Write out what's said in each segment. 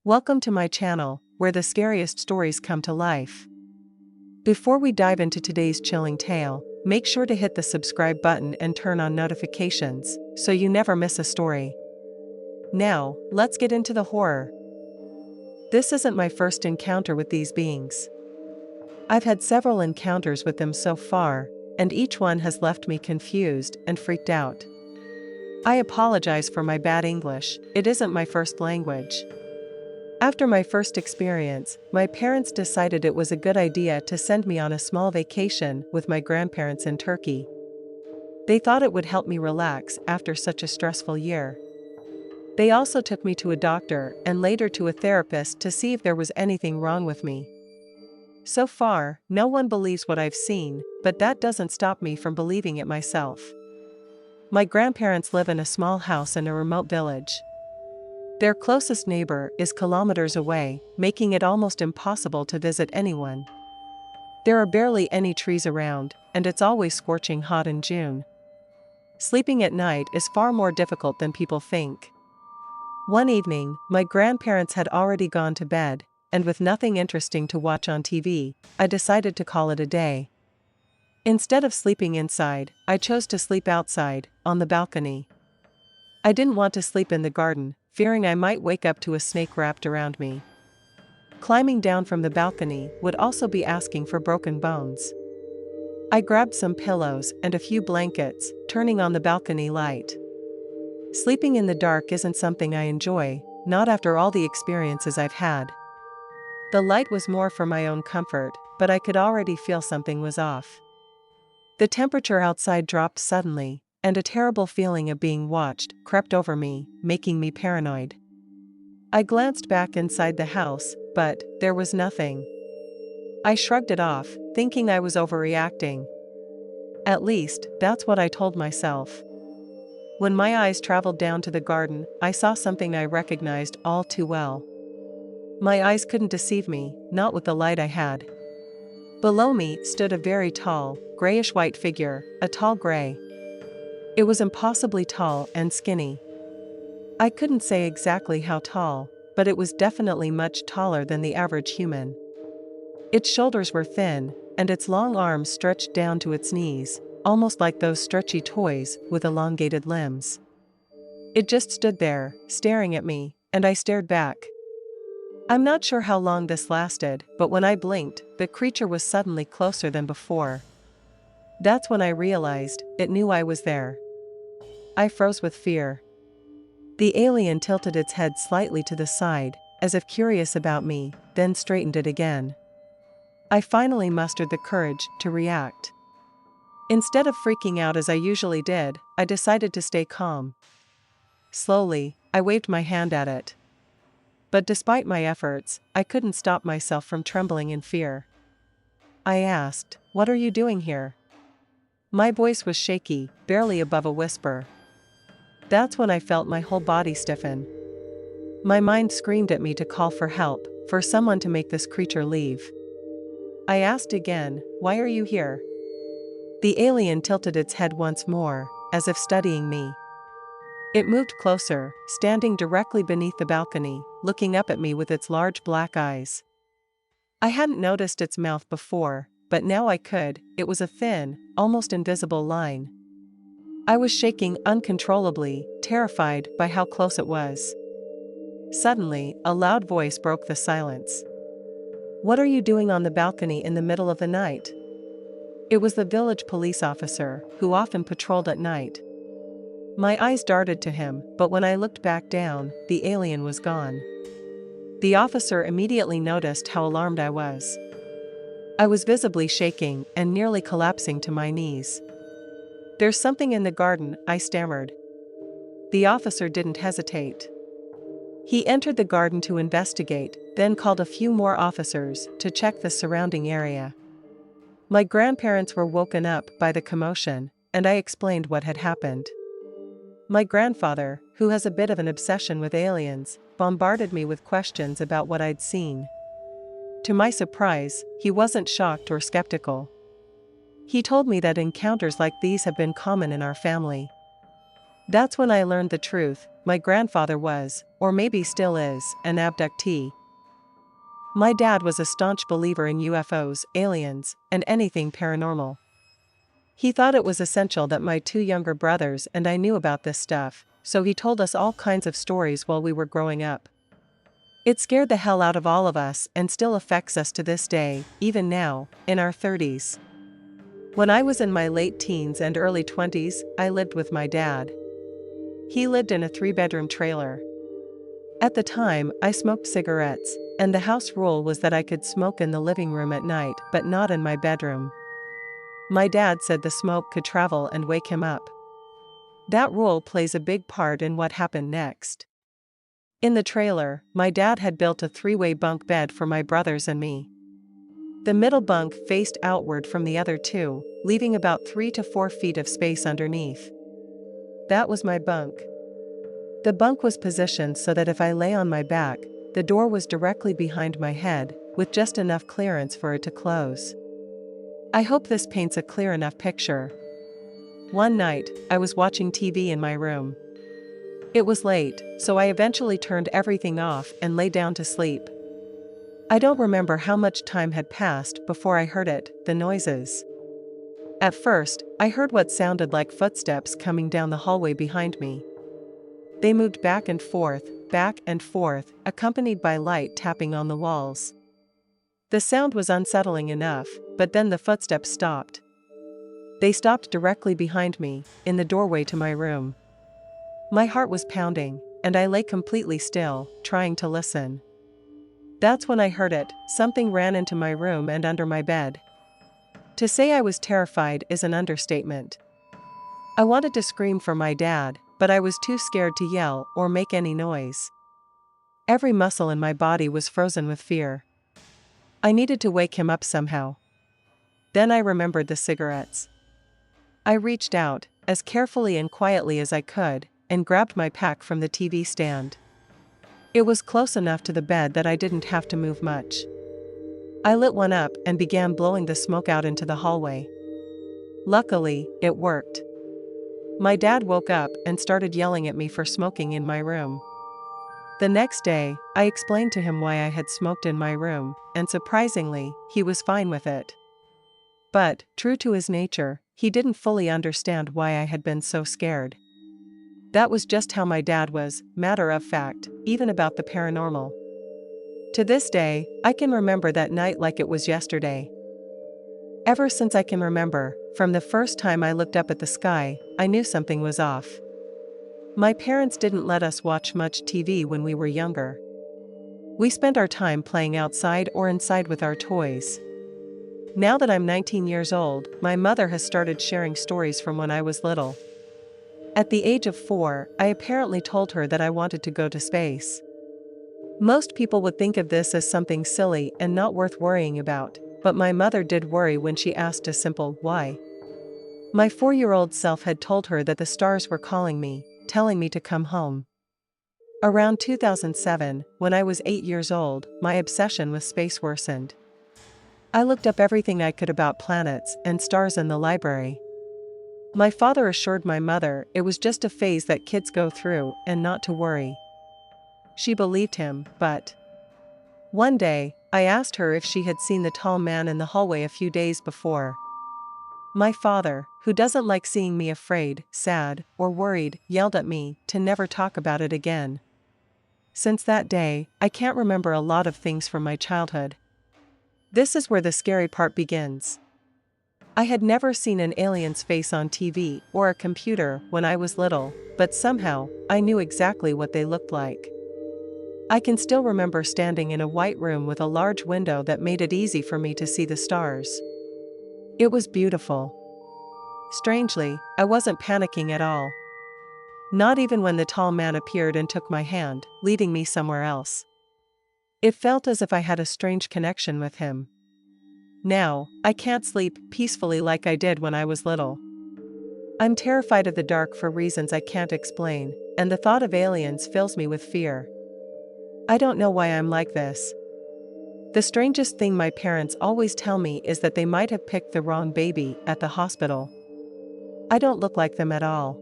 Welcome to my channel, where the scariest stories come to life. Before we dive into today's chilling tale, make sure to hit the subscribe button and turn on notifications, so you never miss a story. Now, let's get into the horror. This isn't my first encounter with these beings. I've had several encounters with them so far, and each one has left me confused and freaked out. I apologize for my bad English, it isn't my first language. After my first experience, my parents decided it was a good idea to send me on a small vacation with my grandparents in Turkey. They thought it would help me relax after such a stressful year. They also took me to a doctor and later to a therapist to see if there was anything wrong with me. So far, no one believes what I've seen, but that doesn't stop me from believing it myself. My grandparents live in a small house in a remote village. Their closest neighbor is kilometers away, making it almost impossible to visit anyone. There are barely any trees around, and it's always scorching hot in June. Sleeping at night is far more difficult than people think. One evening, my grandparents had already gone to bed, and with nothing interesting to watch on TV, I decided to call it a day. Instead of sleeping inside, I chose to sleep outside, on the balcony. I didn't want to sleep in the garden, fearing I might wake up to a snake wrapped around me. Climbing down from the balcony would also be asking for broken bones. I grabbed some pillows and a few blankets, turning on the balcony light. Sleeping in the dark isn't something I enjoy, not after all the experiences I've had. The light was more for my own comfort, but I could already feel something was off. The temperature outside dropped suddenly, and a terrible feeling of being watched crept over me, making me paranoid. I glanced back inside the house, but there was nothing. I shrugged it off, thinking I was overreacting. At least, that's what I told myself. When my eyes traveled down to the garden, I saw something I recognized all too well. My eyes couldn't deceive me, not with the light I had. Below me stood a very tall, grayish-white figure, a tall gray. It was impossibly tall and skinny. I couldn't say exactly how tall, but it was definitely much taller than the average human. Its shoulders were thin, and its long arms stretched down to its knees, almost like those stretchy toys with elongated limbs. It just stood there, staring at me, and I stared back. I'm not sure how long this lasted, but when I blinked, the creature was suddenly closer than before. That's when I realized it knew I was there. I froze with fear. The alien tilted its head slightly to the side, as if curious about me, then straightened it again. I finally mustered the courage to react. Instead of freaking out as I usually did, I decided to stay calm. Slowly, I waved my hand at it. But despite my efforts, I couldn't stop myself from trembling in fear. I asked, "What are you doing here?" My voice was shaky, barely above a whisper. That's when I felt my whole body stiffen. My mind screamed at me to call for help, for someone to make this creature leave. I asked again, "Why are you here?" The alien tilted its head once more, as if studying me. It moved closer, standing directly beneath the balcony, looking up at me with its large black eyes. I hadn't noticed its mouth before, but now I could. It was a thin, almost invisible line. I was shaking uncontrollably, terrified by how close it was. Suddenly, a loud voice broke the silence. "What are you doing on the balcony in the middle of the night?" It was the village police officer, who often patrolled at night. My eyes darted to him, but when I looked back down, the alien was gone. The officer immediately noticed how alarmed I was. I was visibly shaking and nearly collapsing to my knees. "There's something in the garden," I stammered. The officer didn't hesitate. He entered the garden to investigate, then called a few more officers to check the surrounding area. My grandparents were woken up by the commotion, and I explained what had happened. My grandfather, who has a bit of an obsession with aliens, bombarded me with questions about what I'd seen. To my surprise, he wasn't shocked or skeptical. He told me that encounters like these have been common in our family. That's when I learned the truth. My grandfather was, or maybe still is, an abductee. My dad was a staunch believer in UFOs, aliens, and anything paranormal. He thought it was essential that my two younger brothers and I knew about this stuff, so he told us all kinds of stories while we were growing up. It scared the hell out of all of us and still affects us to this day, even now, in our 30s. When I was in my late teens and early 20s, I lived with my dad. He lived in a 3-bedroom trailer. At the time, I smoked cigarettes, and the house rule was that I could smoke in the living room at night but not in my bedroom. My dad said the smoke could travel and wake him up. That rule plays a big part in what happened next. In the trailer, my dad had built a 3-way bunk bed for my brothers and me. The middle bunk faced outward from the other two, leaving about 3 to 4 feet of space underneath. That was my bunk. The bunk was positioned so that if I lay on my back, the door was directly behind my head, with just enough clearance for it to close. I hope this paints a clear enough picture. One night, I was watching TV in my room. It was late, so I eventually turned everything off and lay down to sleep. I don't remember how much time had passed before I heard it, the noises. At first, I heard what sounded like footsteps coming down the hallway behind me. They moved back and forth, accompanied by light tapping on the walls. The sound was unsettling enough, but then the footsteps stopped. They stopped directly behind me, in the doorway to my room. My heart was pounding, and I lay completely still, trying to listen. That's when I heard it. Something ran into my room and under my bed. To say I was terrified is an understatement. I wanted to scream for my dad, but I was too scared to yell or make any noise. Every muscle in my body was frozen with fear. I needed to wake him up somehow. Then I remembered the cigarettes. I reached out, as carefully and quietly as I could, and grabbed my pack from the TV stand. It was close enough to the bed that I didn't have to move much. I lit one up and began blowing the smoke out into the hallway. Luckily, it worked. My dad woke up and started yelling at me for smoking in my room. The next day, I explained to him why I had smoked in my room, and surprisingly, he was fine with it. But, true to his nature, he didn't fully understand why I had been so scared. That was just how my dad was, matter of fact, even about the paranormal. To this day, I can remember that night like it was yesterday. Ever since I can remember, from the first time I looked up at the sky, I knew something was off. My parents didn't let us watch much TV when we were younger. We spent our time playing outside or inside with our toys. Now that I'm 19 years old, my mother has started sharing stories from when I was little. At the age of 4, I apparently told her that I wanted to go to space. Most people would think of this as something silly and not worth worrying about, but my mother did worry when she asked a simple, why? My 4-year-old self had told her that the stars were calling me, telling me to come home. Around 2007, when I was 8 years old, my obsession with space worsened. I looked up everything I could about planets and stars in the library. My father assured my mother it was just a phase that kids go through and not to worry. She believed him, but one day, I asked her if she had seen the tall man in the hallway a few days before. My father, who doesn't like seeing me afraid, sad, or worried, yelled at me to never talk about it again. Since that day, I can't remember a lot of things from my childhood. This is where the scary part begins. I had never seen an alien's face on TV or a computer when I was little, but somehow, I knew exactly what they looked like. I can still remember standing in a white room with a large window that made it easy for me to see the stars. It was beautiful. Strangely, I wasn't panicking at all. Not even when the tall man appeared and took my hand, leading me somewhere else. It felt as if I had a strange connection with him. Now, I can't sleep peacefully like I did when I was little. I'm terrified of the dark for reasons I can't explain, and the thought of aliens fills me with fear. I don't know why I'm like this. The strangest thing my parents always tell me is that they might have picked the wrong baby at the hospital. I don't look like them at all.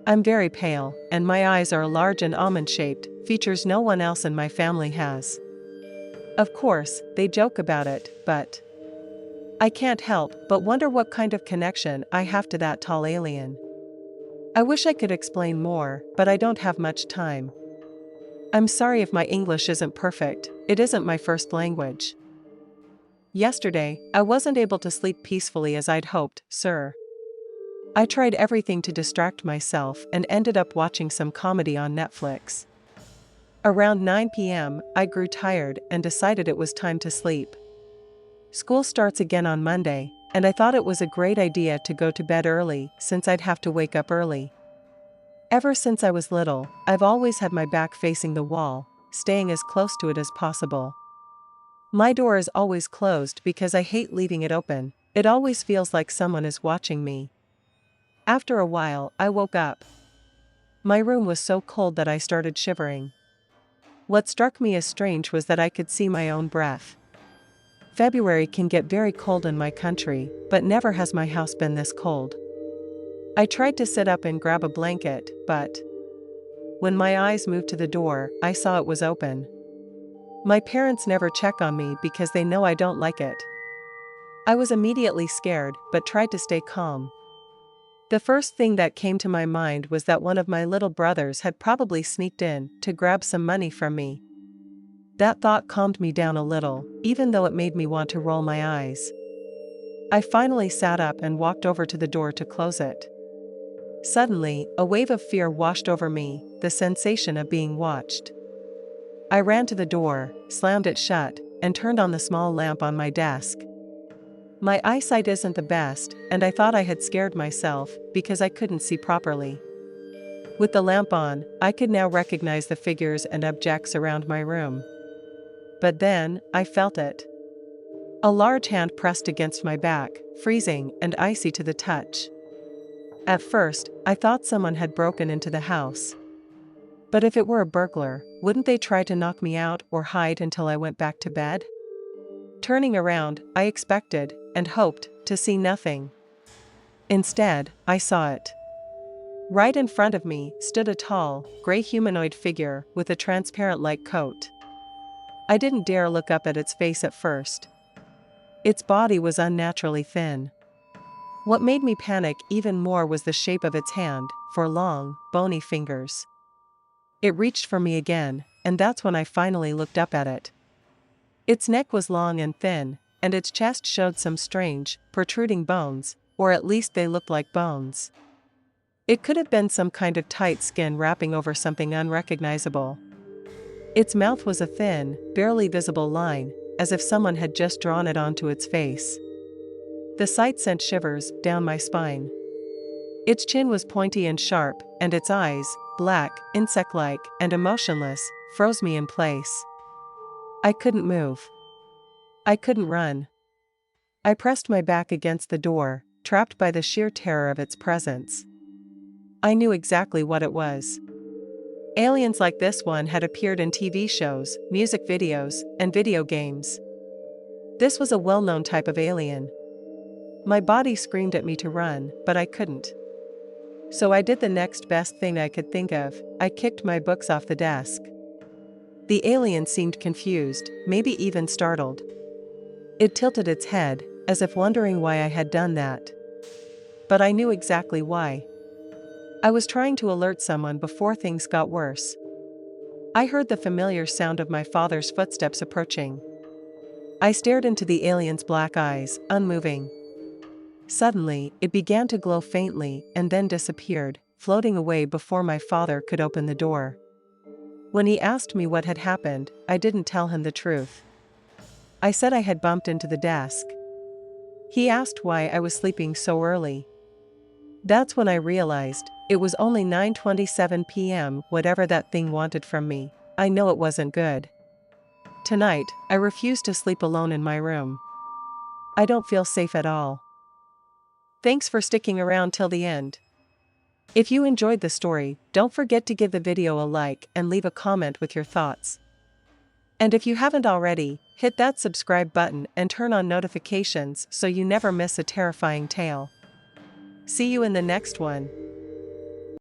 I'm very pale, and my eyes are large and almond-shaped, features no one else in my family has. Of course, they joke about it, but I can't help but wonder what kind of connection I have to that tall alien. I wish I could explain more, but I don't have much time. I'm sorry if my English isn't perfect, it isn't my first language. Yesterday, I wasn't able to sleep peacefully as I'd hoped, sir. I tried everything to distract myself and ended up watching some comedy on Netflix. Around 9 p.m., I grew tired and decided it was time to sleep. School starts again on Monday, and I thought it was a great idea to go to bed early since I'd have to wake up early. Ever since I was little, I've always had my back facing the wall, staying as close to it as possible. My door is always closed because I hate leaving it open, it always feels like someone is watching me. After a while, I woke up. My room was so cold that I started shivering. What struck me as strange was that I could see my own breath. February can get very cold in my country, but never has my house been this cold. I tried to sit up and grab a blanket, but when my eyes moved to the door, I saw it was open. My parents never check on me because they know I don't like it. I was immediately scared, but tried to stay calm. The first thing that came to my mind was that one of my little brothers had probably sneaked in to grab some money from me. That thought calmed me down a little, even though it made me want to roll my eyes. I finally sat up and walked over to the door to close it. Suddenly, a wave of fear washed over me, the sensation of being watched. I ran to the door, slammed it shut, and turned on the small lamp on my desk. My eyesight isn't the best, and I thought I had scared myself because I couldn't see properly. With the lamp on, I could now recognize the figures and objects around my room. But then, I felt it. A large hand pressed against my back, freezing and icy to the touch. At first, I thought someone had broken into the house. But if it were a burglar, wouldn't they try to knock me out or hide until I went back to bed? Turning around, I expected, and hoped, to see nothing. Instead, I saw it. Right in front of me stood a tall, gray humanoid figure with a transparent-like coat. I didn't dare look up at its face at first. Its body was unnaturally thin. What made me panic even more was the shape of its hand, for long, bony fingers. It reached for me again, and that's when I finally looked up at it. Its neck was long and thin, and its chest showed some strange, protruding bones, or at least they looked like bones. It could have been some kind of tight skin wrapping over something unrecognizable. Its mouth was a thin, barely visible line, as if someone had just drawn it onto its face. The sight sent shivers down my spine. Its chin was pointy and sharp, and its eyes, black, insect-like, and emotionless, froze me in place. I couldn't move. I couldn't run. I pressed my back against the door, trapped by the sheer terror of its presence. I knew exactly what it was. Aliens like this one had appeared in TV shows, music videos, and video games. This was a well-known type of alien. My body screamed at me to run, but I couldn't. So I did the next best thing I could think of, I kicked my books off the desk. The alien seemed confused, maybe even startled. It tilted its head, as if wondering why I had done that. But I knew exactly why. I was trying to alert someone before things got worse. I heard the familiar sound of my father's footsteps approaching. I stared into the alien's black eyes, unmoving. Suddenly, it began to glow faintly and then disappeared, floating away before my father could open the door. When he asked me what had happened, I didn't tell him the truth. I said I had bumped into the desk. He asked why I was sleeping so early. That's when I realized, it was only 9:27 p.m. Whatever that thing wanted from me, I know it wasn't good. Tonight, I refuse to sleep alone in my room. I don't feel safe at all. Thanks for sticking around till the end. If you enjoyed the story, don't forget to give the video a like and leave a comment with your thoughts. And if you haven't already, hit that subscribe button and turn on notifications so you never miss a terrifying tale. See you in the next one.